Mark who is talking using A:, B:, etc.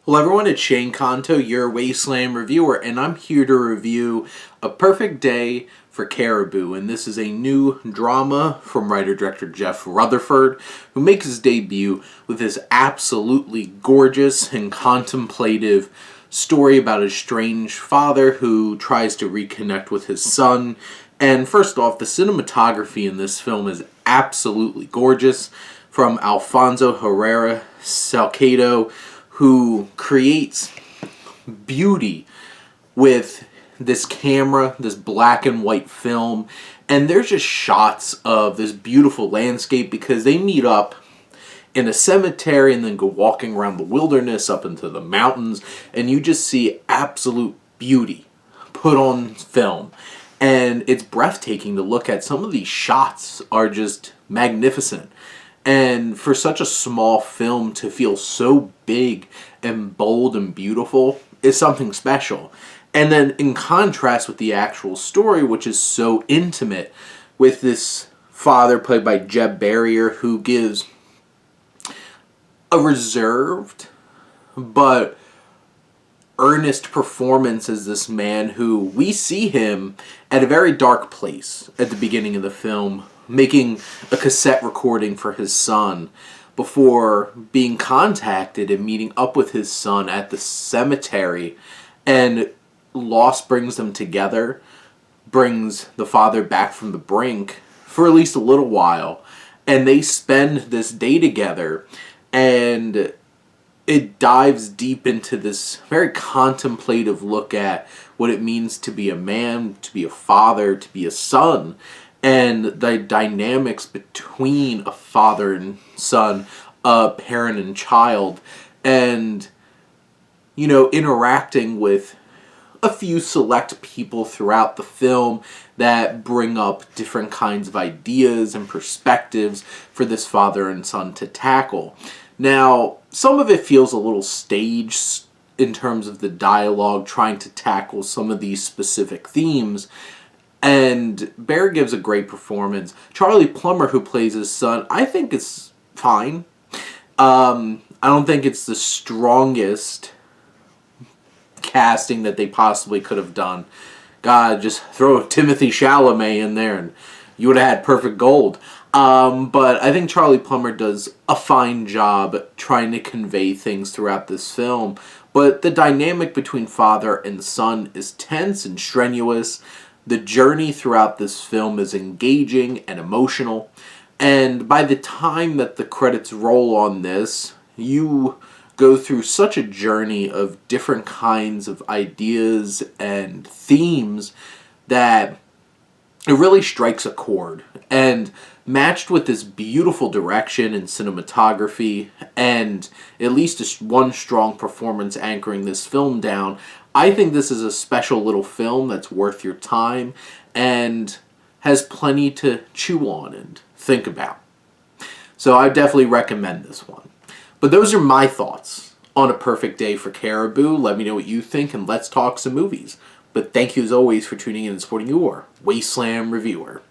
A: Hello everyone, it's Shane Kanto, your Wasteland reviewer, and I'm here to review A Perfect Day for Caribou. And this is a new drama from writer-director Jeff Rutherford, who makes his debut with this absolutely gorgeous and contemplative story about a estranged father who tries to reconnect with his son. And first off, the cinematography in this film is absolutely gorgeous, from Alfonso Herrera Salcedo, who creates beauty with this camera, this black and white film. And there's just shots of this beautiful landscape because they meet up in a cemetery and then go walking around the wilderness up into the mountains, and you just see absolute beauty put on film. And it's breathtaking to look at. Some of these shots are just magnificent. And for such a small film to feel so big and bold and beautiful is something special. And then in contrast with the actual story, which is so intimate, with this father played by Jeb Barrier, who gives a reserved but earnest performance as this man who we see him at a very dark place at the beginning of the film, making a cassette recording for his son before being contacted and meeting up with his son at the cemetery. And loss brings them together, brings the father back from the brink for at least a little while, and they spend this day together, and it dives deep into this very contemplative look at what it means to be a man, to be a father, to be a son, and the dynamics between a father and son, a parent and child, and, you know, interacting with a few select people throughout the film that bring up different kinds of ideas and perspectives for this father and son to tackle. Now, some of it feels a little staged in terms of the dialogue, trying to tackle some of these specific themes, and Bear gives a great performance. Charlie Plummer, who plays his son, I think it's fine. I don't think it's the strongest casting that they possibly could have done. God, just throw Timothy Chalamet in there and you would have had perfect gold. But I think Charlie Plummer does a fine job trying to convey things throughout this film. But the dynamic between father and son is tense and strenuous. The journey throughout this film is engaging and emotional. And by the time that the credits roll on this, you go through such a journey of different kinds of ideas and themes that it really strikes a chord. And matched with this beautiful direction and cinematography, and at least one strong performance anchoring this film down, I think this is a special little film that's worth your time and has plenty to chew on and think about. So I definitely recommend this one. But those are my thoughts on A Perfect Day for Caribou. Let me know what you think, and let's talk some movies. But thank you as always for tuning in and supporting your Wasteland reviewer.